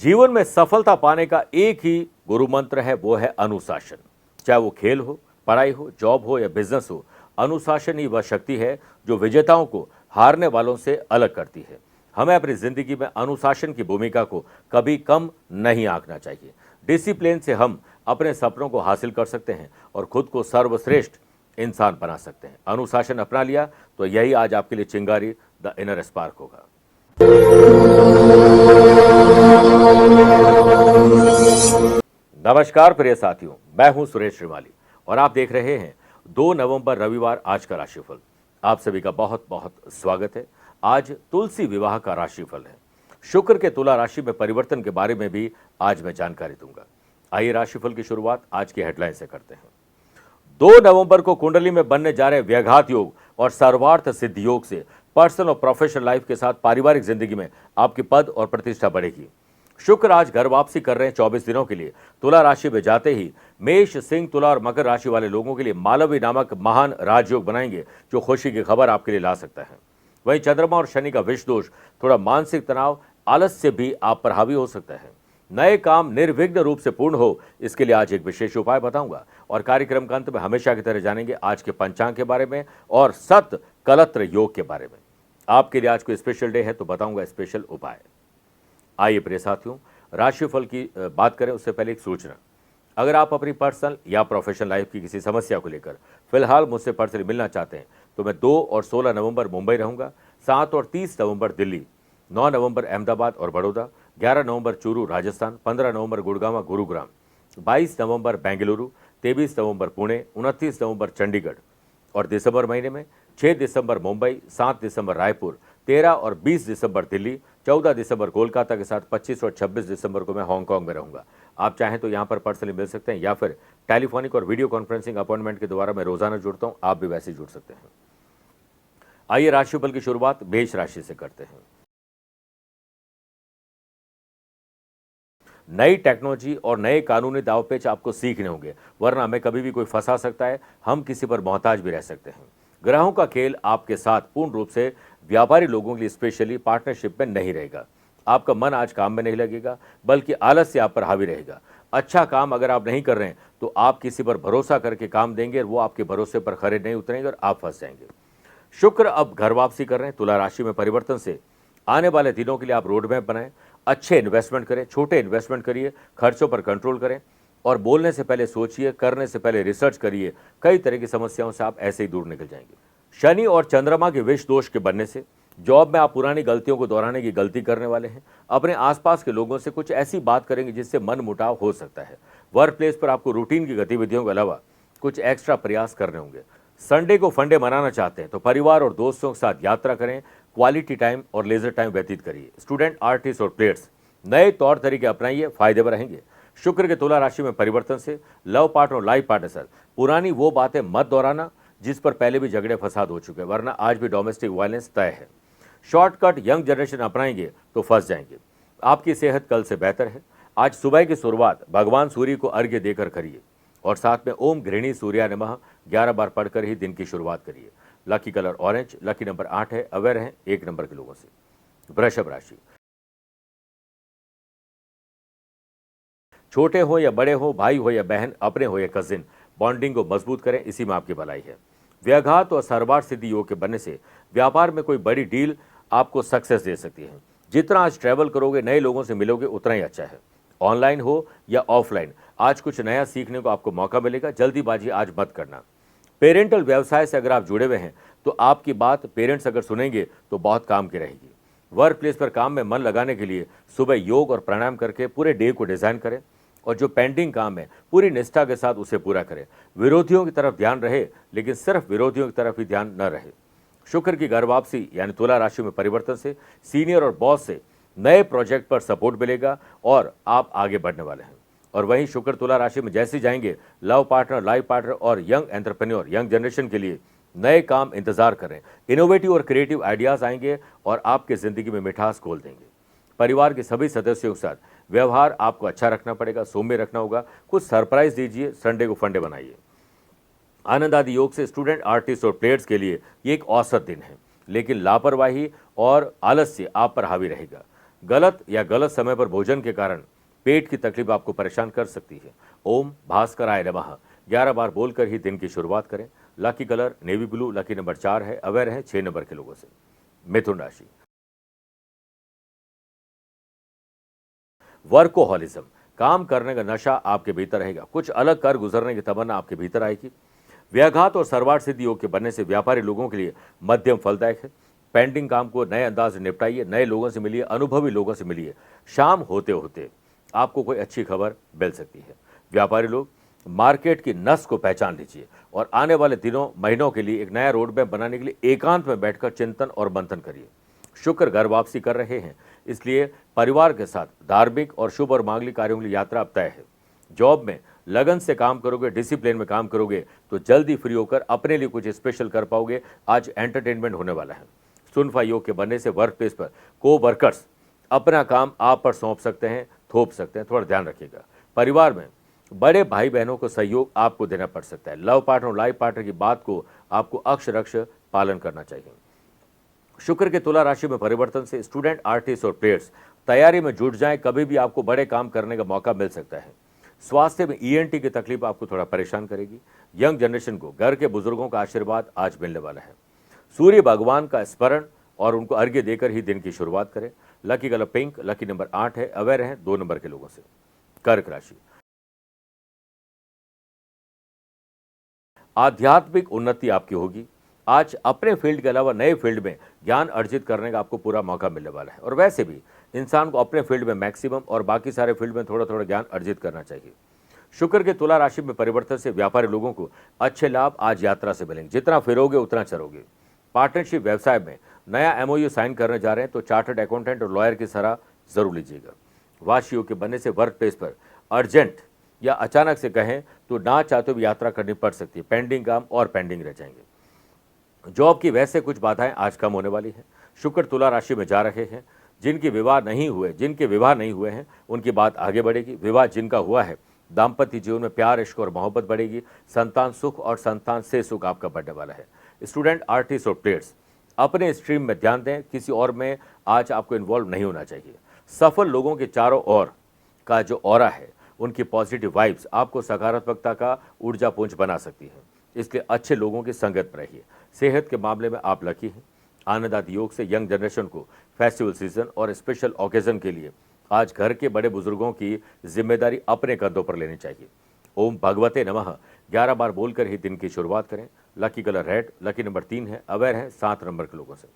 जीवन में सफलता पाने का एक ही गुरु मंत्र है, वो है अनुशासन। चाहे वो खेल हो, पढ़ाई हो, जॉब हो या बिजनेस हो, अनुशासन ही वह शक्ति है जो विजेताओं को हारने वालों से अलग करती है। हमें अपनी जिंदगी में अनुशासन की भूमिका को कभी कम नहीं आंकना चाहिए। डिसिप्लिन से हम अपने सपनों को हासिल कर सकते हैं और खुद को सर्वश्रेष्ठ इंसान बना सकते हैं। अनुशासन अपना लिया तो यही आज आपके लिए चिंगारी द इनर स्पार्क होगा। नमस्कार प्रिय साथियों, मैं हूं सुरेश श्रीमाली और आप देख रहे हैं 2 नवंबर रविवार आज का राशिफल। आप सभी का बहुत बहुत स्वागत है। आज तुलसी विवाह का राशिफल है। शुक्र के तुला राशि में परिवर्तन के बारे में भी आज मैं जानकारी दूंगा। आइए राशिफल की शुरुआत आज की हेडलाइन से करते हैं। 2 नवंबर को कुंडली में बनने जा रहे व्याघात योग और सर्वार्थ सिद्धि योग से पर्सनल और प्रोफेशनल लाइफ के साथ पारिवारिक जिंदगी में आपकी पद और प्रतिष्ठा बढ़ेगी। शुक्र आज घर वापसी कर रहे हैं 24 दिनों के लिए। तुला राशि में जाते ही मेष, सिंह, तुला और मकर राशि वाले लोगों के लिए मालवी नामक महान राजयोग बनाएंगे जो खुशी की खबर आपके लिए ला सकता है। वहीं चंद्रमा और शनि का विष दोष थोड़ा मानसिक तनाव, आलस्य भी आप पर हावी हो सकता है। नए काम निर्विघ्न रूप से पूर्ण हो, इसके लिए आज एक विशेष उपाय बताऊंगा और कार्यक्रम के अंत में हमेशा की तरह जानेंगे आज के पंचांग के बारे में और सत कलत्र योग के बारे में। आपके लिए आज कोई स्पेशल डे है तो बताऊंगा स्पेशल उपाय। आइए प्रिय साथियों, राशिफल की बात करें उससे पहले एक सूचना। अगर आप अपनी पर्सनल या प्रोफेशनल लाइफ की किसी समस्या को लेकर फिलहाल मुझसे पर्सनली मिलना चाहते हैं तो मैं 2 और 16 नवंबर मुंबई रहूंगा, 7 और 30 नवंबर दिल्ली, 9 नवंबर अहमदाबाद और बड़ौदा, 11 नवंबर चूरू राजस्थान, 15 नवंबर गुड़गांव गुरुग्राम, 22 नवंबर बेंगलुरु, 23 नवंबर पुणे, 29 नवंबर चंडीगढ़ और दिसंबर महीने में 6 दिसंबर मुंबई, 7 दिसंबर रायपुर, 13 और 20 दिसंबर दिल्ली, 14 दिसंबर कोलकाता के साथ 25 और 26 दिसंबर को मैं हांगकांग में रहूंगा। आप चाहें तो यहां पर पर्सनली मिल सकते हैं या फिर टेलीफोनिक और वीडियो कॉन्फ्रेंसिंग अपॉइंटमेंट के द्वारा मैं रोजाना जुड़ता हूं, आप भी वैसे जुड़ सकते हैं। आइए राशिफल की शुरुआत मेष राशि से करते हैं। नई टेक्नोलॉजी और नए कानूनी दावपेच आपको सीखने होंगे, वरना हमें कभी भी कोई फंसा सकता है, हम किसी पर मोहताज भी रह सकते हैं। ग्रहों का खेल आपके साथ पूर्ण रूप से व्यापारी लोगों के लिए स्पेशली पार्टनरशिप में नहीं रहेगा। आपका मन आज काम में नहीं लगेगा, बल्कि आलस्य आप पर हावी रहेगा। अच्छा काम अगर आप नहीं कर रहे हैं तो आप किसी पर भरोसा करके काम देंगे और वो आपके भरोसे पर खरे नहीं उतरेंगे और आप फंस जाएंगे। शुक्र अब घर वापसी कर रहे हैं। तुला राशि में परिवर्तन से आने वाले दिनों के लिए आप रोड मैप बनाएं, अच्छे इन्वेस्टमेंट करें, छोटे इन्वेस्टमेंट करिए, खर्चों पर कंट्रोल करें और बोलने से पहले सोचिए, करने से पहले रिसर्च करिए। कई तरह की समस्याओं से आप ऐसे ही दूर निकल जाएंगे। शनि और चंद्रमा के विष दोष के बनने से जॉब में आप पुरानी गलतियों को दोहराने की गलती करने वाले हैं। अपने आसपास के लोगों से कुछ ऐसी बात करेंगे जिससे मन मुटाव हो सकता है। वर्क प्लेस पर आपको रूटीन की गतिविधियों के अलावा कुछ एक्स्ट्रा प्रयास करने होंगे। संडे को फंडे मनाना चाहते हैं तो परिवार और दोस्तों के साथ यात्रा करें, क्वालिटी टाइम और लेजर टाइम व्यतीत करिए। स्टूडेंट, आर्टिस्ट और प्लेयर्स नए तौर तरीके अपनाइए, फायदे में रहेंगे। शुक्र के तुला राशि में परिवर्तन से लव पार्टनर और लाइफ पार्टनर सर पुरानी वो बातें मत दोहराना जिस पर पहले भी झगड़े फसाद हो चुके हैं, वरना आज भी डोमेस्टिक वायलेंस तय है। शॉर्टकट यंग जनरेशन अपनाएंगे तो फंस जाएंगे। आपकी सेहत कल से बेहतर है। आज सुबह की शुरुआत भगवान सूर्य को अर्घ्य देकर करिए और साथ में ओम गृहिणी सूर्याय नमः 11 बार पढ़कर ही दिन की शुरुआत करिए। Lucky colour orange, lucky number 8 है। अवेयर हैं 1 नंबर के लोगों से। वृषभ राशि, छोटे हो या बड़े हो, भाई हो या बहन, अपने हो या कजिन, बॉन्डिंग को मजबूत करें, इसी में आपकी भलाई है। व्याघात और सर्वार्थ सिद्धि योग के बनने से व्यापार में कोई बड़ी डील आपको सक्सेस दे सकती है। जितना आज ट्रैवल करोगे, नए लोगों से मिलोगे, उतना ही अच्छा है। ऑनलाइन हो या ऑफलाइन, आज कुछ नया सीखने को आपको मौका मिलेगा। जल्दीबाजी आज मत करना। पेरेंटल व्यवसाय से अगर आप जुड़े हुए हैं तो आपकी बात पेरेंट्स अगर सुनेंगे तो बहुत काम की रहेगी। वर्क प्लेस पर काम में मन लगाने के लिए सुबह योग और प्राणायाम करके पूरे डे को डिजाइन करें और जो पेंडिंग काम है पूरी निष्ठा के साथ उसे पूरा करें। विरोधियों की तरफ ध्यान रहे, लेकिन सिर्फ विरोधियों की तरफ ही ध्यान न रहे। शुक्र की घर वापसी यानी तुला राशि में परिवर्तन से सीनियर और बॉस से नए प्रोजेक्ट पर सपोर्ट मिलेगा और आप आगे बढ़ने वाले हैं। और वहीं शुक्र तुला राशि में जैसे जाएंगे, लव पार्टनर, लाइफ पार्टनर और यंग एंटरप्रेन्योर, यंग जनरेशन के लिए नए काम इंतजार करें। इनोवेटिव और क्रिएटिव आइडियाज आएंगे और आपके जिंदगी में मिठास खोल देंगे। परिवार के सभी सदस्यों के साथ व्यवहार आपको अच्छा रखना पड़ेगा, सौम्य रखना होगा। कुछ सरप्राइज दीजिए, संडे को फंडे बनाइए। आनंद आदि योग से स्टूडेंट, आर्टिस्ट और प्लेयर्स के लिए ये एक औसत दिन है, लेकिन लापरवाही और आलस्य आप पर हावी रहेगा। गलत या गलत समय पर भोजन के कारण पेट की तकलीफ आपको परेशान कर सकती है। ओम भास्कराय नमः 11 बार बोलकर ही दिन की शुरुआत करें। Lucky colour navy blue, lucky number 4 है, अवेयर है 6 नंबर के लोगों से। मिथुन राशि, वर्कोहॉलिज्म, काम करने का नशा आपके भीतर रहेगा। कुछ अलग कर गुजरने की तमन्ना आपके भीतर आएगी। व्याघात और सर्वार्थ सिद्धि योग के बनने से व्यापारी लोगों के लिए मध्यम फलदायक है। पेंडिंग काम को नए अंदाज से निपटाइए, नए लोगों से मिलिए, अनुभवी लोगों से मिलिए। शाम होते होते आपको कोई अच्छी खबर मिल सकती है। व्यापारी लोग मार्केट की नस को पहचान लीजिए और आने वाले दिनों महीनों के लिए एक नया रोड मैप बनाने के लिए एकांत में बैठकर चिंतन और मंथन करिए। शुक्र घर वापसी कर रहे हैं, इसलिए परिवार के साथ धार्मिक और शुभ और मांगलिक कार्यों के लिए यात्रा अब तय है। जॉब में लगन से काम करोगे, डिसिप्लिन में काम करोगे तो जल्दी फ्री होकर अपने लिए कुछ स्पेशल कर पाओगे। आज एंटरटेनमेंट होने वाला है। सुनफा योग के बनने से वर्क प्लेस पर को वर्कर्स अपना काम आप पर सौंप सकते हैं, थोप सकते हैं, थोड़ा ध्यान रखिएगा। परिवार में बड़े भाई बहनों को सहयोग आपको देना पड़ सकता है। लव पार्टनर और लाइफ पार्टनर की बात को आपको अक्षरक्ष पालन करना चाहिए। शुक्र के तुला राशि में परिवर्तन से स्टूडेंट, आर्टिस्ट और प्लेयर्स तैयारी में जुट जाएं। कभी भी आपको बड़े काम करने का मौका मिल सकता है। स्वास्थ्य में ईएनटी की तकलीफ आपको थोड़ा परेशान करेगी। यंग जनरेशन को घर के बुजुर्गों का आशीर्वाद आज मिलने वाला है। सूर्य भगवान का स्मरण और उनको अर्घ्य देकर ही दिन की शुरुआत करें। Lucky colour pink, lucky number 8 है, अवेयर है 2 नंबर के लोगों से। कर्क राशि, आध्यात्मिक उन्नति आपकी होगी। आज अपने फील्ड के अलावा नए फील्ड में ज्ञान अर्जित करने का आपको पूरा मौका मिलने वाला है। और वैसे भी इंसान को अपने फील्ड में मैक्सिमम और बाकी सारे फील्ड में थोड़ा थोड़ा ज्ञान अर्जित करना चाहिए। शुक्र के तुला राशि में परिवर्तन से व्यापारी लोगों को अच्छे लाभ आज यात्रा से मिलेंगे। जितना फिरोगे उतना चरोगे। पार्टनरशिप व्यवसाय में नया एमओयू साइन करने जा रहे हैं तो चार्टर्ड अकाउंटेंट और लॉयर की सलाह जरूर लीजिएगा। वाश योग के बनने से वर्क प्लेस पर अर्जेंट या अचानक से कहें तो ना चाहते भी यात्रा करनी पड़ सकती है। पेंडिंग काम और पेंडिंग रह जाएंगे। जॉब की वैसे कुछ बाधाएं आज कम होने वाली हैं। शुक्र तुला राशि में जा रहे हैं। जिनके विवाह नहीं हुए हैं उनकी बात आगे बढ़ेगी। विवाह जिनका हुआ है, दाम्पत्य जीवन में प्यार, इश्क और मोहब्बत बढ़ेगी। संतान सुख और संतान से सुख आपका बढ़ने वाला है। स्टूडेंट, आर्टिस्ट और प्लेयर्स अपने स्ट्रीम में ध्यान दें, किसी और में आज आपको इन्वॉल्व नहीं होना चाहिए। सफल लोगों के चारों ओर का जो ऑरा है, उनकी पॉजिटिव वाइब्स आपको सकारात्मकता का ऊर्जा पुंज बना सकती है। इसलिए अच्छे लोगों की संगत में रहिए। सेहत के मामले में आप लकी हैं। आनंद आदि योग से यंग जनरेशन को फेस्टिवल सीजन और स्पेशल ओकेजन के लिए आज घर के बड़े बुजुर्गों की जिम्मेदारी अपने कंधों पर लेनी चाहिए। ओम भगवते नमः 11 बार बोलकर ही दिन की शुरुआत करें। Lucky colour red, lucky number 3 है, अवेयर है 7 नंबर के लोगों से।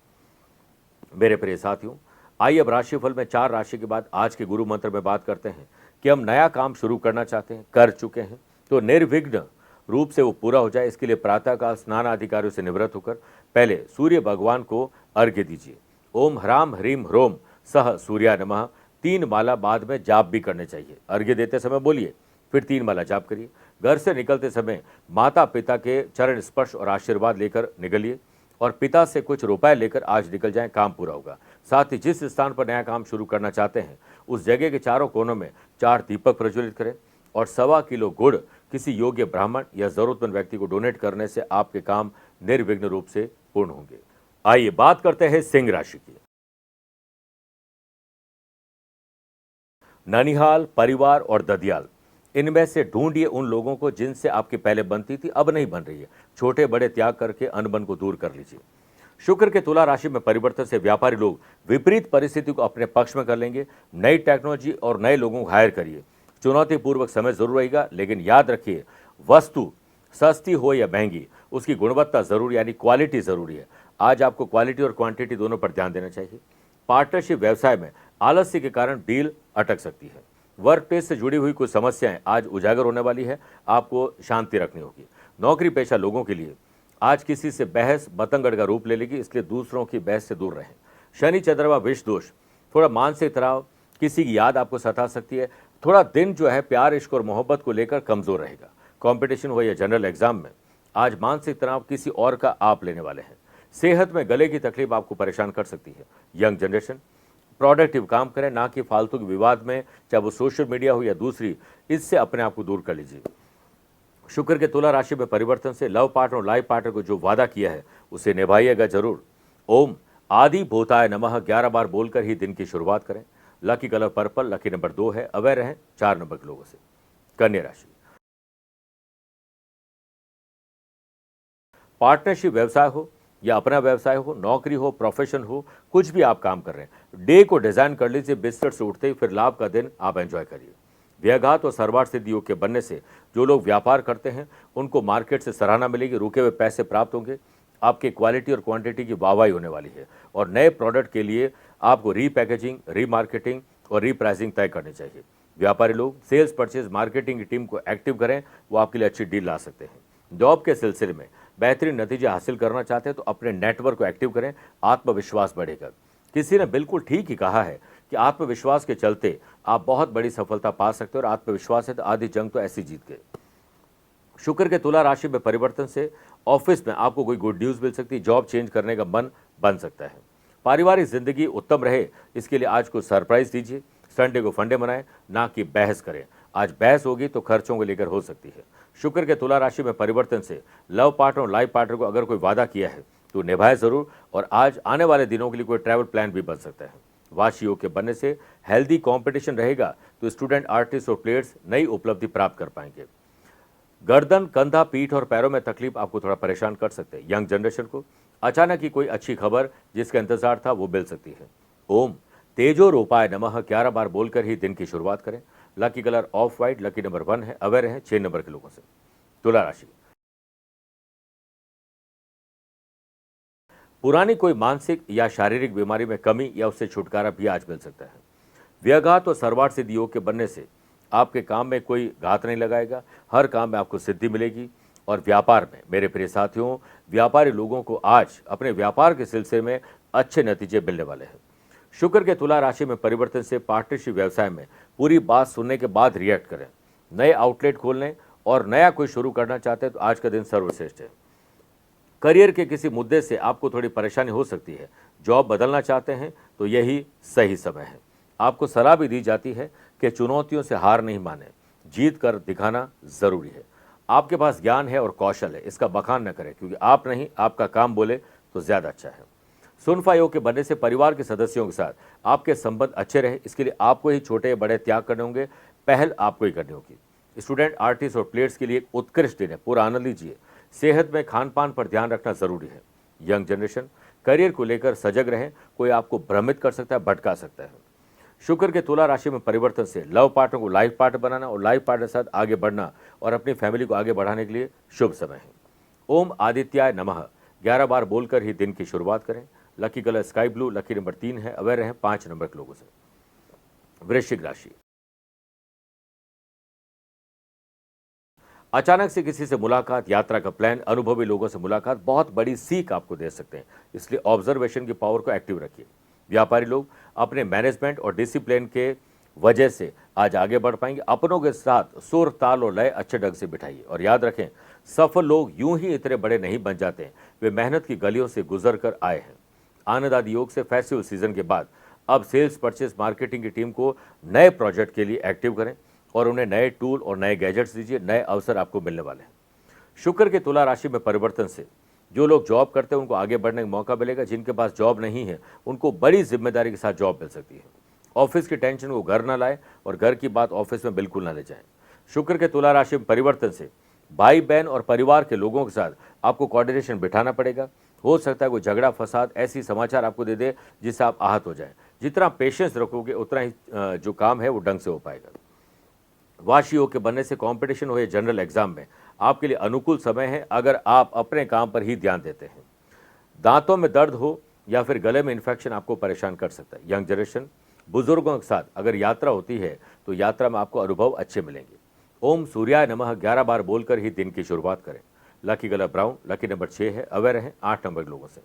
मेरे प्रिय साथियों, आइए अब राशिफल में 4 राशि के बाद आज के गुरु मंत्र में बात करते हैं कि हम नया काम शुरू करना चाहते हैं, कर चुके हैं तो निर्विघ्न रूप से वो पूरा हो जाए। इसके लिए प्रातःकाल स्नान आदि कार्यों से निवृत्त होकर पहले सूर्य भगवान को अर्घ्य दीजिए। ओम ह्राम ह्रीम ह्रोम सह सूर्या नमः 3 माला बाद में जाप भी करने चाहिए। अर्घ्य देते समय बोलिए, फिर 3 माला जाप करिए। घर से निकलते समय माता पिता के चरण स्पर्श और आशीर्वाद लेकर निकलिए और पिता से कुछ रुपए लेकर आज निकल जाएं, काम पूरा होगा। साथ ही जिस स्थान पर नया काम शुरू करना चाहते हैं उस जगह के चारों कोनों में 4 दीपक प्रज्वलित करें और 1.25 किलो गुड़ किसी योग्य ब्राह्मण या जरूरतमंद व्यक्ति को डोनेट करने से आपके काम निर्विघ्न रूप से पूर्ण होंगे। आइए बात करते हैं सिंह राशि की। ननिहाल, परिवार और ददियाल, इनमें से ढूंढिए उन लोगों को जिनसे आपकी पहले बनती थी, अब नहीं बन रही है। छोटे बड़े त्याग करके अनबन को दूर कर लीजिए। शुक्र के तुला राशि में परिवर्तन से व्यापारी लोग विपरीत परिस्थिति को अपने पक्ष में कर लेंगे। नई टेक्नोलॉजी और नए लोगों को हायर करिए। चुनौतीपूर्वक समय जरूर रहेगा, लेकिन याद रखिए वस्तु सस्ती हो या महंगी, उसकी गुणवत्ता जरूरी यानी क्वालिटी जरूरी है। आज आपको क्वालिटी और क्वांटिटी दोनों पर ध्यान देना चाहिए। पार्टनरशिप व्यवसाय में आलस्य के कारण डील अटक सकती है। वर्क प्लेस से जुड़ी हुई कुछ समस्याएं आज उजागर होने वाली है, आपको शांति रखनी होगी। नौकरी पेशा लोगों के लिए आज किसी से बहस बतंगड़ का रूप ले लेगी, इसलिए दूसरों की बहस से दूर रहें। शनि चंद्रमा विष दोष, थोड़ा मानसिक तनाव, किसी की याद आपको सता सकती है। थोड़ा दिन जो है प्यार, इश्क और मोहब्बत को लेकर कमजोर रहेगा। कंपटीशन हो या जनरल एग्जाम में आज मानसिक तनाव किसी और का आप लेने वाले हैं। सेहत में गले की तकलीफ आपको परेशान कर सकती है। यंग जनरेशन प्रोडक्टिव काम करें, ना कि फालतू के विवाद में, चाहे वो सोशल मीडिया हो या दूसरी, इससे अपने आप को दूर कर लीजिए। शुक्र के तुला राशि में परिवर्तन से लव पार्टनर और लाइफ पार्टनर को जो वादा किया है उसे निभाइएगा जरूर। ओम आदि भूताय नमः 11 बार बोलकर ही दिन की शुरुआत करें। Lucky colour purple, lucky number 2 है। अवेयर रहें 4 नंबर के लोगों से। कन्या राशि, पार्टनरशिप व्यवसाय हो या अपना व्यवसाय हो, नौकरी हो, प्रोफेशन हो, कुछ भी आप काम कर रहे हैं, डे को डिजाइन कर लीजिए बिस्तर से उठते ही, फिर लाभ का दिन आप एंजॉय करिए। व्यघात और सर्वार्थ सिद्धि योग के बनने से जो लोग व्यापार करते हैं उनको मार्केट से सराहना मिलेगी, रुके हुए पैसे प्राप्त होंगे, आपकी क्वालिटी और क्वांटिटी की वाहवाही होने वाली है और नए प्रोडक्ट के लिए आपको रीपैकेजिंग, रीमार्केटिंग और रीप्राइसिंग तय करनी चाहिए। व्यापारी लोग सेल्स, परचेज, मार्केटिंग की टीम को एक्टिव करें, वो आपके लिए अच्छी डील ला सकते हैं। जॉब के सिलसिले में बेहतरीन नतीजे हासिल करना चाहते हैं तो अपने नेटवर्क को एक्टिव करें, आत्मविश्वास बढ़ेगा। किसी ने बिल्कुल ठीक ही कहा है कि आत्मविश्वास के चलते आप बहुत बड़ी सफलता पा सकते हो और आत्मविश्वास है तो आधी जंग तो ऐसी जीत गए। शुक्र के तुला राशि में परिवर्तन से ऑफिस में आपको कोई गुड न्यूज मिल सकती है, जॉब चेंज करने का मन बन सकता है। पारिवारिक जिंदगी उत्तम रहे इसके लिए आज को सरप्राइज दीजिए। संडे को फंडे मनाएं, ना कि बहस करें। आज बहस होगी तो खर्चों को लेकर हो सकती है। शुक्र के तुला राशि में परिवर्तन से लव पार्टनर और लाइफ पार्टनर को अगर कोई वादा किया है तो निभाए जरूर और आज आने वाले दिनों के लिए कोई ट्रैवल प्लान भी बन सकता है। वाशी योग के बनने से हेल्दी कंपटीशन रहेगा तो स्टूडेंट, आर्टिस्ट और प्लेयर्स नई उपलब्धि प्राप्त कर पाएंगे। गर्दन, कंधा, पीठ और पैरों में तकलीफ आपको थोड़ा परेशान कर सकते हैं। यंग जनरेशन को अचानक ही कोई अच्छी खबर जिसका इंतजार था वो मिल सकती है। ओम तेजो रूपाय नमः 11 बार बोलकर ही दिन की शुरुआत करें। Lucky colour of white, lucky number 1 है। अवेयर है 6 नंबर के लोगों से। तुला राशि, पुरानी कोई मानसिक या शारीरिक बीमारी में कमी या उससे छुटकारा भी आज मिल सकता है। व्यघात और सर्वार्थ सिद्धि योग के बनने से आपके काम में कोई घात नहीं लगाएगा, हर काम में आपको सिद्धि मिलेगी। और व्यापार में मेरे प्रिय साथियों, व्यापारी लोगों को आज अपने व्यापार के सिलसिले में अच्छे नतीजे मिलने वाले हैं। शुक्र के तुला राशि में परिवर्तन से पार्टनरशिप व्यवसाय में पूरी बात सुनने के बाद रिएक्ट करें। नए आउटलेट खोलने और नया कोई शुरू करना चाहते हैं तो आज का दिन सर्वश्रेष्ठ है। करियर के किसी मुद्दे से आपको थोड़ी परेशानी हो सकती है। जॉब बदलना चाहते हैं तो यही सही समय है। आपको सलाह भी दी जाती है कि चुनौतियों से हार नहीं माने, जीत कर दिखाना जरूरी है। आपके पास ज्ञान है और कौशल है, इसका बखान न करें क्योंकि आप नहीं, आपका काम बोले तो ज्यादा अच्छा है। सुनफा योग के बनने से परिवार के सदस्यों के साथ आपके संबंध अच्छे रहे, इसके लिए आपको ही छोटे बड़े त्याग करने होंगे, पहल आपको ही करनी होगी। स्टूडेंट, आर्टिस्ट और प्लेयर्स के लिए एक उत्कृष्ट दिन है, पूरा आनंद लीजिए। सेहत में खान पान पर ध्यान रखना जरूरी है। यंग जनरेशन करियर को लेकर सजग रहें, कोई आपको भ्रमित कर सकता है, भटका सकता है। शुक्र के तुला राशि में परिवर्तन से लव पार्टनर को लाइफ पार्टनर बनाना और लाइफ पार्टनर के साथ आगे बढ़ना और अपनी फैमिली को आगे बढ़ाने के लिए शुभ समय है। ओम आदित्याय नमः 11 बार बोलकर ही दिन की शुरुआत करें। Lucky colour sky blue, lucky number 3 है। अवेयर रहें 5 नंबर के लोगों से। वृश्चिक राशि, अचानक से किसी से मुलाकात, यात्रा का प्लान, अनुभवी लोगों से मुलाकात बहुत बड़ी सीख आपको दे सकते हैं, इसलिए ऑब्जर्वेशन की पावर को एक्टिव रखिए। व्यापारी लोग अपने मैनेजमेंट और डिसिप्लिन के वजह से आज आगे बढ़ पाएंगे। अपनों के साथ सुर, ताल और लय अच्छे ढंग से बिठाइए और याद रखें, सफल लोग यूं ही इतने बड़े नहीं बन जाते, वे मेहनत की गलियों से गुजर कर आए हैं। आनंद आदि योग से फेस्टिवल सीजन के बाद अब सेल्स, परचेस, मार्केटिंग की टीम को नए प्रोजेक्ट के लिए एक्टिव करें और उन्हें नए टूल और नए गैजेट्स दीजिए, नए अवसर आपको मिलने वाले हैं। शुक्र के तुला राशि में परिवर्तन से जो लोग जॉब करते हैं उनको आगे बढ़ने का मौका मिलेगा। जिनके पास जॉब नहीं है उनको बड़ी जिम्मेदारी के साथ जॉब मिल सकती है। ऑफिस की टेंशन को घर ना लाए और घर की बात ऑफिस में बिल्कुल ना ले जाएं। शुक्र के तुला राशि में परिवर्तन से भाई बहन और परिवार के लोगों के साथ आपको कोऑर्डिनेशन बिठाना पड़ेगा। हो सकता है कोई झगड़ा फसाद ऐसी समाचार आपको दे दे जिससे आप आहत हो जाएं। जितना पेशेंस रखोगे उतना ही जो काम है वो ढंग से हो पाएगा। वाशी योग के बनने से कंपटीशन हो या जनरल एग्जाम में आपके लिए अनुकूल समय है अगर आप अपने काम पर ही ध्यान देते हैं। दांतों में दर्द हो या फिर गले में इन्फेक्शन आपको परेशान कर सकता है। यंग जनरेशन, बुजुर्गों के साथ अगर यात्रा होती है तो यात्रा में आपको अनुभव अच्छे मिलेंगे। ओम सूर्याय नमः 11 बार बोलकर ही दिन की शुरुआत करें। Lucky colour brown, lucky number 6 है। अवेयर है 8 नंबर के लोगों से।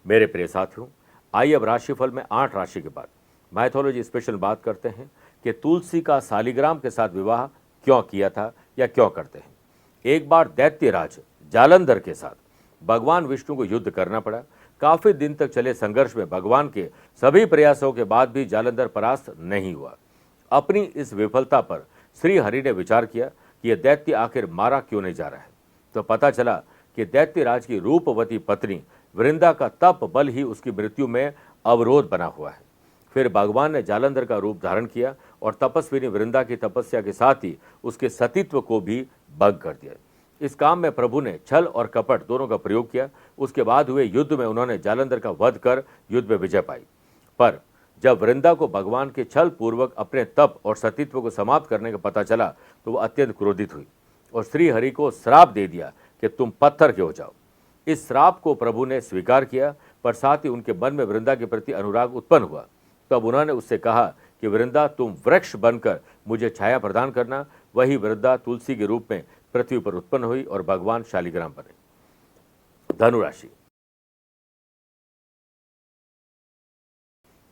मेरे प्रिय साथियों, आइए अब राशिफल में 8 राशि के बाद माइथोलॉजी स्पेशल बात करते हैं कि तुलसी का सालिग्राम के साथ विवाह क्यों किया था या क्यों करते हैं। एक बार दैत्यराज जालंधर के साथ भगवान विष्णु को युद्ध करना पड़ा। काफी दिन तक चले संघर्ष में भगवान के सभी प्रयासों के बाद भी जालंधर परास्त नहीं हुआ। अपनी इस विफलता पर श्री हरि ने विचार किया कि यह दैत्य आखिर मारा क्यों नहीं जा रहा है। तो पता चला कि दैत्यराज की रूपवती पत्नी वृंदा का तप बल ही उसकी मृत्यु में अवरोध बना हुआ है। फिर भगवान ने जालंधर का रूप धारण किया और तपस्विनी वृंदा की तपस्या के साथ ही उसके सतीत्व को भी भंग कर दिया। इस काम में प्रभु ने छल और कपट दोनों का प्रयोग किया। उसके बाद हुए युद्ध में उन्होंने जालंधर का वध कर युद्ध में विजय पाई। पर जब वृंदा को भगवान के छल पूर्वक अपने तप और सतीत्व को समाप्त करने का पता चला तो वह अत्यंत क्रोधित हुई और श्री हरि को श्राप दे दिया कि तुम पत्थर के हो जाओ। इस श्राप को प्रभु ने स्वीकार किया, पर साथ ही उनके मन में वृंदा के प्रति अनुराग उत्पन्न हुआ। तब उन्होंने उससे कहा कि वृंदा, तुम वृक्ष बनकर मुझे छाया प्रदान करना। वही वृंदा तुलसी के रूप में पृथ्वी पर उत्पन्न हुई और भगवान शालिग्राम बने। धनुराशि।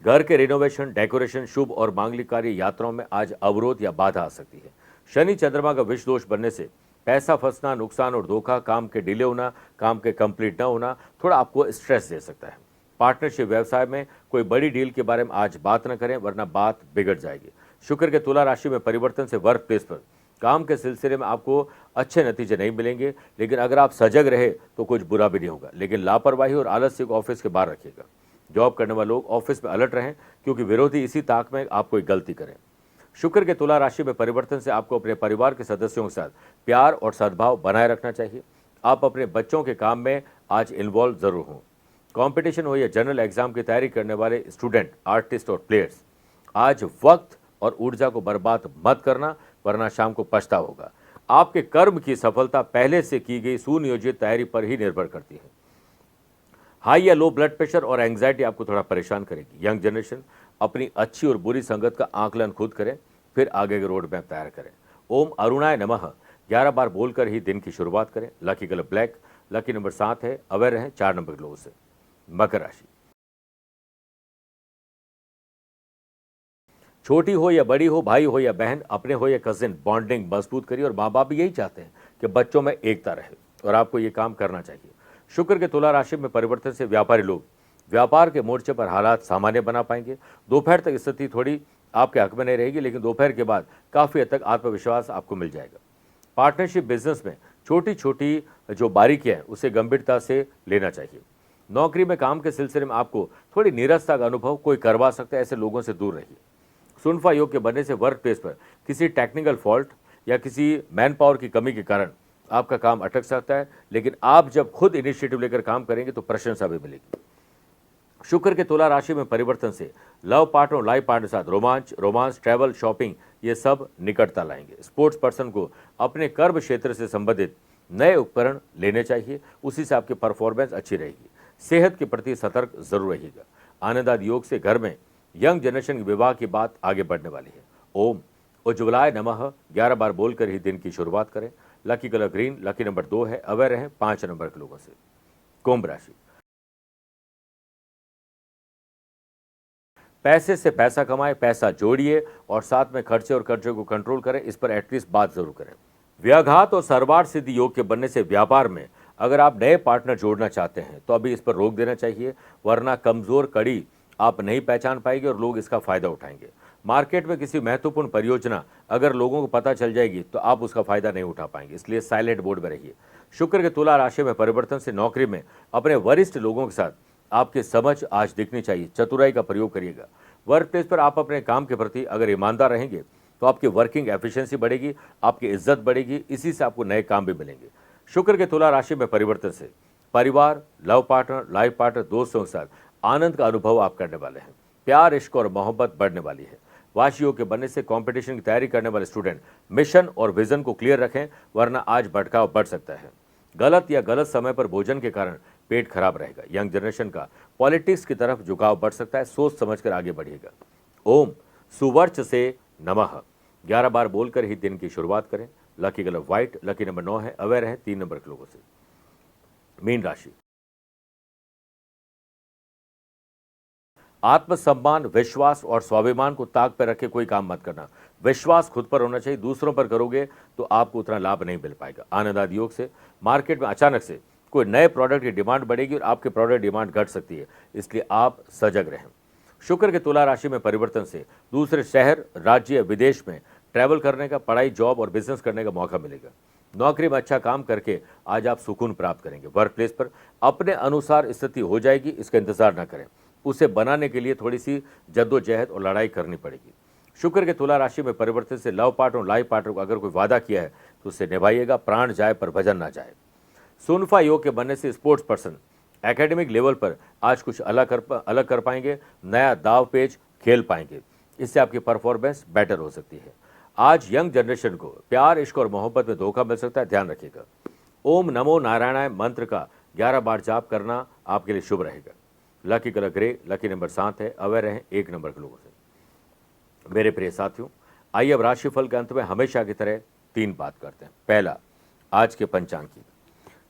घर के रिनोवेशन, डेकोरेशन, शुभ और मांगलिक कार्य यात्राओं में आज अवरोध या बाधा आ सकती है। शनि चंद्रमा का विष दोष बनने से पैसा फंसना, नुकसान और धोखा, काम के डिले होना, काम के कंप्लीट न होना थोड़ा आपको स्ट्रेस दे सकता है। पार्टनरशिप व्यवसाय में कोई बड़ी डील के बारे में आज बात न करें, वरना बात बिगड़ जाएगी। शुक्र के तुला राशि में परिवर्तन से वर्क प्लेस पर काम के सिलसिले में आपको अच्छे नतीजे नहीं मिलेंगे, लेकिन अगर आप सजग रहे तो कुछ बुरा भी नहीं होगा। लेकिन लापरवाही और आलस्य को ऑफिस के बाहर रखिएगा। जॉब करने वाले लोग ऑफिस में अलर्ट रहें, क्योंकि विरोधी इसी ताक में आप कोई गलती करें। शुक्र के तुला राशि में परिवर्तन से आपको अपने परिवार के सदस्यों के साथ प्यार और सद्भाव बनाए रखना चाहिए। आप अपने बच्चों के काम में आज इन्वॉल्व जरूर हों। कंपटीशन हो या जनरल एग्जाम की तैयारी करने वाले स्टूडेंट, आर्टिस्ट और प्लेयर्स, आज वक्त और ऊर्जा को बर्बाद मत करना, वरना शाम को पछतावा होगा। आपके कर्म की सफलता पहले से की गई सुनियोजित तैयारी पर ही निर्भर करती है। हाई या लो ब्लड प्रेशर और एंग्जाइटी आपको थोड़ा परेशान करेगी। यंग जनरेशन अपनी अच्छी और बुरी संगत का आकलन खुद करें, फिर आगे के रोड मैप तैयार करें। ओम अरुणाय नमः 11 बार बोलकर ही दिन की शुरुआत करें। Lucky colour black, lucky number 7 है। अवेयर रहें 4 नंबर के लोगों से। मकर राशि। छोटी हो या बड़ी हो, भाई हो या बहन, अपने हो या कजिन, बॉन्डिंग मजबूत करिए। और माँ बाप भी यही चाहते हैं कि बच्चों में एकता रहे, और आपको ये काम करना चाहिए। शुक्र के तुला राशि में परिवर्तन से व्यापारी लोग व्यापार के मोर्चे पर हालात सामान्य बना पाएंगे। दोपहर तक स्थिति थोड़ी आपके हक में नहीं रहेगी, लेकिन दोपहर के बाद काफ़ी हद तक आत्मविश्वास आपको मिल जाएगा। पार्टनरशिप बिजनेस में छोटी छोटी जो बारीकियां हैं उसे गंभीरता से लेना चाहिए। नौकरी में काम के सिलसिले में आपको थोड़ी नीरसता का अनुभव कोई करवा सकता है, ऐसे लोगों से दूर रहिए। सुनफा योग के बनने से वर्क प्लेस पर किसी टेक्निकल फॉल्ट या किसी मैन पावर की कमी के कारण आपका काम अटक सकता है, लेकिन आप जब खुद इनिशिएटिव लेकर काम करेंगे तो प्रशंसा भी मिलेगी। शुक्र के तुला राशि में परिवर्तन से लव पार्टनर और लाइफ पार्टनर के साथ रोमांस, ट्रैवल, शॉपिंग ये सब निकटता लाएंगे। स्पोर्ट्स पर्सन को अपने कर्म क्षेत्र से संबंधित नए उपकरण लेने चाहिए, उसी से आपकी परफॉर्मेंस अच्छी रहेगी। सेहत के प्रति सतर्क जरूर रहिएगा। आनंदाद योग से घर में यंग जनरेशन के विवाह की बात आगे बढ़ने वाली है। ओम उज्ज्वलाय नमः 11 बार बोलकर ही दिन की शुरुआत करें। Lucky colour green, lucky number 2 है। अवेयर रहें 5 नंबर के लोगों से। कुंभ राशि। पैसे से पैसा कमाएं, पैसा जोड़िए और साथ में खर्चे और कर्जे को कंट्रोल करें। इस पर एटलीस्ट बात जरूर करें। व्याघात और सर्वार्थ सिद्धि योग के बनने से व्यापार में अगर आप नए पार्टनर जोड़ना चाहते हैं तो अभी इस पर रोक देना चाहिए, वरना कमजोर कड़ी आप नहीं पहचान पाएंगे और लोग इसका फायदा उठाएंगे। मार्केट में किसी महत्वपूर्ण परियोजना अगर लोगों को पता चल जाएगी तो आप उसका फायदा नहीं उठा पाएंगे, इसलिए साइलेंट मोड में रहिए। शुक्र के तुला राशि में परिवर्तन से नौकरी में अपने वरिष्ठ लोगों के साथ आपकी समझ आज दिखनी चाहिए। चतुराई का प्रयोग करिएगा। वर्क प्लेस पर आप अपने काम के प्रति अगर ईमानदार रहेंगे तो आपकी वर्किंग एफिशिएंसी बढ़ेगी, आपकी इज्जत बढ़ेगी, इसी से आपको नए काम भी मिलेंगे। शुक्र के तुला राशि में परिवर्तन से परिवार, लव पार्टनर, लाइफ पार्टनर, दोस्तों के साथ आनंद का अनुभव आप करने वाले हैं। प्यार, इश्क और मोहब्बत बढ़ने वाली है। वाश योग के बनने से कंपटीशन की तैयारी करने वाले स्टूडेंट मिशन और विजन को क्लियर रखें, वरना आज भटकाव बढ़ सकता है। गलत या गलत समय पर भोजन के कारण पेट खराब रहेगा। यंग जनरेशन का पॉलिटिक्स की तरफ झुकाव बढ़ सकता है, सोच समझकर आगे बढ़िएगा। ओम सुवर्च से नमः 11 बार बोलकर ही दिन की शुरुआत करें। Lucky colour white, lucky number 9 है। अवेयर है 3 नंबर के लोगों से। मीन राशि। आत्मसम्मान, विश्वास और स्वाभिमान को ताक पर रखे कोई काम मत करना। विश्वास खुद पर होना चाहिए, दूसरों पर करोगे तो आपको उतना लाभ नहीं मिल पाएगा। आनंदादि योग से मार्केट में अचानक से कोई नए प्रोडक्ट की डिमांड बढ़ेगी और आपके प्रोडक्ट डिमांड घट सकती है, इसलिए आप सजग रहें। शुक्र के तुला राशि में परिवर्तन से दूसरे शहर, राज्य, विदेश में ट्रैवल करने का, पढ़ाई, जॉब और बिजनेस करने का मौका मिलेगा। नौकरी में अच्छा काम करके आज आप सुकून प्राप्त करेंगे। वर्क प्लेस पर अपने अनुसार स्थिति हो जाएगी, इसका इंतजार न करें। उसे बनाने के लिए थोड़ी सी जद्दोजहद और लड़ाई करनी पड़ेगी। शुक्र के तुला राशि में परिवर्तन से लव पार्टनर और लाइफ पार्टनर को अगर कोई वादा किया है तो उसे निभाइएगा, प्राण जाए पर भजन ना जाए। सुनफा योग के बनने से स्पोर्ट्स पर्सन एकेडमिक लेवल पर आज कुछ अलग कर पाएंगे, नया दाव पेच खेल पाएंगे, इससे आपकी परफॉर्मेंस बेटर हो सकती है। आज यंग जनरेशन को प्यार, इश्क और मोहब्बत में धोखा मिल सकता है, ध्यान रखिएगा। ओम नमो नारायणाय मंत्र का 11 बार जाप करना आपके लिए शुभ रहेगा। Lucky colour grey, lucky number 7 है, अवेयर रहें 1 नंबर के लोगों से। मेरे प्रिय साथियों, आइए अब राशिफल के अंत में हमेशा की तरह 3 बात करते हैं। पहला, आज के पंचांग की।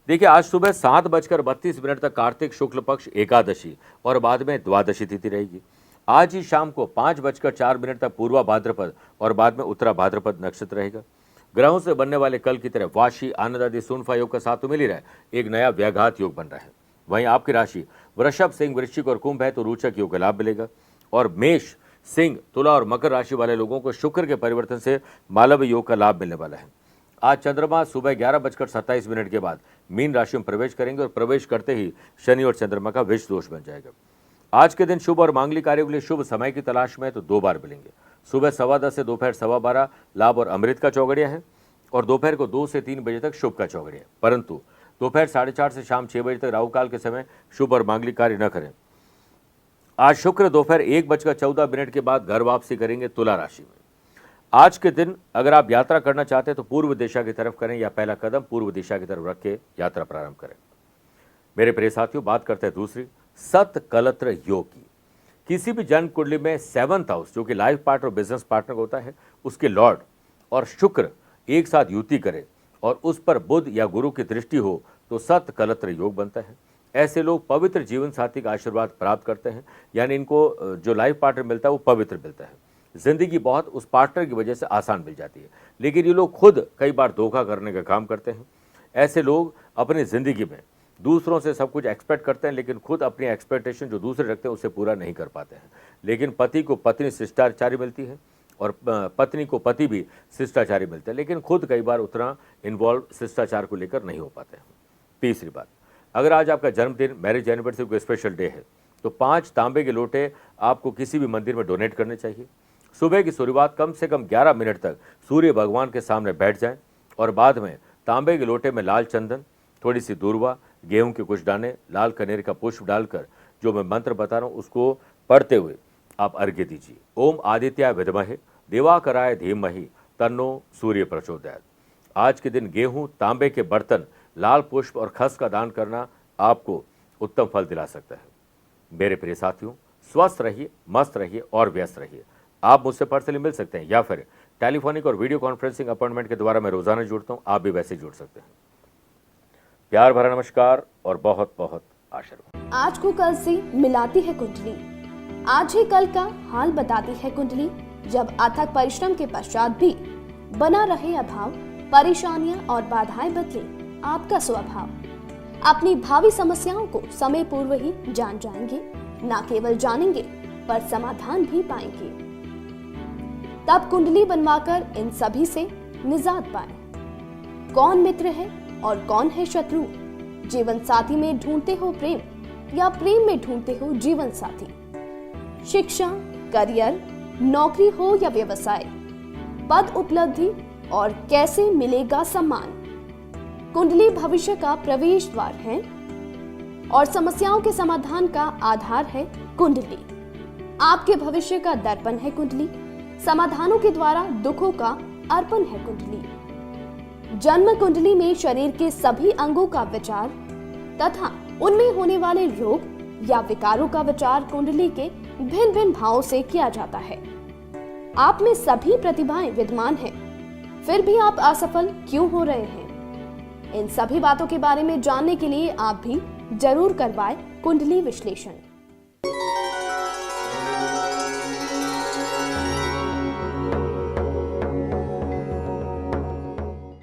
देखिए, आज सुबह 7:32 तक कार्तिक शुक्ल पक्ष एकादशी और बाद में द्वादशी तिथि रहेगी। आज ही शाम को 5:04 तक पूर्वा भाद्रपद और बाद में उत्तरा भाद्रपद नक्षत्र रहेगा। ग्रहों से बनने वाले कल की तरह वाशी, आनंद आदि सुनफा योग का साथ तो मिल ही रहा है, एक नया व्याघात योग बन रहा है। वहीं आपकी राशि वृषभ, सिंह, वृश्चिक और कुंभ है तो रोचक योग का लाभ मिलेगा। और मेष, सिंह, तुला और मकर राशि वाले लोगों को शुक्र के परिवर्तन से मालव योग का लाभ मिलने वाला है। आज चंद्रमा सुबह 11:27 के बाद मीन राशि में प्रवेश करेंगे और प्रवेश करते ही शनि और चंद्रमा का विष दोष बन जाएगा। आज के दिन शुभ और मांगलिक कार्यों के लिए शुभ समय की तलाश में तो 2 बार मिलेंगे। सुबह 10:15 से दोपहर 12:15 लाभ और अमृत का चौगड़िया है और दोपहर को 2 से 3 बजे तक शुभ का चौगड़िया है। परंतु दोपहर 4:30 से शाम 6 बजे तक राहु काल के समय शुभ और मांगलिक कार्य न करें। आज शुक्र दोपहर 1:14 के बाद घर वापसी करेंगे तुला राशि में। आज के दिन अगर आप यात्रा करना चाहते हैं तो पूर्व दिशा की तरफ करें या पहला कदम पूर्व दिशा की तरफ रख के यात्रा प्रारंभ करें। मेरे प्रिय साथियों, बात करते हैं दूसरी, सत कलत्र योग की। किसी भी जन्म कुंडली में 7th हाउस जो कि लाइफ पार्टनर और बिजनेस पार्टनर होता है, उसके लॉर्ड और शुक्र एक साथ युति करे और उस पर बुध या गुरु की दृष्टि हो तो सत कलत्र योग बनता है। ऐसे लोग पवित्र जीवन साथी का आशीर्वाद प्राप्त करते हैं, यानी इनको जो लाइफ पार्टनर मिलता है वो पवित्र मिलता है। जिंदगी बहुत उस पार्टनर की वजह से आसान मिल जाती है, लेकिन ये लोग खुद कई बार धोखा करने का काम करते हैं। ऐसे लोग अपनी जिंदगी में दूसरों से सब कुछ एक्सपेक्ट करते हैं, लेकिन खुद अपनी एक्सपेक्टेशन जो दूसरे रखते हैं उससे पूरा नहीं कर पाते हैं। लेकिन पति को पत्नी शिष्टाचारी मिलती है और पत्नी को पति भी शिष्टाचारी मिलता है, लेकिन खुद कई बार उतना इन्वॉल्व शिष्टाचार को लेकर नहीं हो पाते हैं। तीसरी बात, अगर आज आपका जन्मदिन, मैरिज एनिवर्सरी कोई स्पेशल डे है तो 5 तांबे के लोटे आपको किसी भी मंदिर में डोनेट करने चाहिए। सुबह की शुरुआत कम से कम 11 मिनट तक सूर्य भगवान के सामने बैठ जाएं और बाद में तांबे के लोटे में लाल चंदन, थोड़ी सी दूर्वा, गेहूं के कुछ दाने, लाल कनेर का पुष्प डालकर जो मैं मंत्र बता रहा हूं उसको पढ़ते हुए आप अर्घ्य दीजिए। ओम आदित्याय विद्महे दिवाकराय धीमहि तन्नो सूर्य प्रचोदयात्। आज के दिन गेहूं, तांबे के बर्तन, लाल पुष्प और खस का दान करना आपको उत्तम फल दिला सकता है। मेरे प्रिय साथियों, स्वस्थ रहिए, मस्त रहिए और व्यस्त रहिए। आप मुझसे पर्सनली मिल सकते हैं या फिर टेलीफोनिक और वीडियो कॉन्फ्रेंसिंग अपॉइंटमेंट के द्वारा मैं रोजाना जुड़ता हूं, आप भी वैसे जुड़ सकते हैं। प्यार भरा नमस्कार और बहुत बहुत आशीर्वाद। आज को कल से मिलाती है कुंडली, आज ही कल का हाल बताती है कुंडली। जब अथक परिश्रम के पश्चात भी बना रहे अभाव, परेशानियां और बाधाएं बदले आपका स्वभाव, अपनी भावी समस्याओं को समय पूर्व ही जान जाएंगे, न केवल जानेंगे पर समाधान भी पाएंगे। तब कुंडली बनवाकर इन सभी से निजात पाए। कौन मित्र है और कौन है शत्रु, जीवन साथी में ढूंढते हो प्रेम या प्रेम में ढूंढते हो जीवन साथी, शिक्षा, करियर, नौकरी हो या व्यवसाय, पद उपलब्धि और कैसे मिलेगा सम्मान। कुंडली भविष्य का प्रवेश द्वार है और समस्याओं के समाधान का आधार है कुंडली। आपके भविष्य का दर्पण है कुंडली, समाधानों के द्वारा दुखों का अर्पण है कुंडली। जन्म कुंडली में शरीर के सभी अंगों का विचार तथा उनमें होने वाले रोग या विकारों का विचार कुंडली के भिन्न भिन्न भावों से किया जाता है। आप में सभी प्रतिभाएं विद्यमान हैं, फिर भी आप असफल क्यों हो रहे हैं? इन सभी बातों के बारे में जानने के लिए आप भी जरूर करवाएं कुंडली विश्लेषण।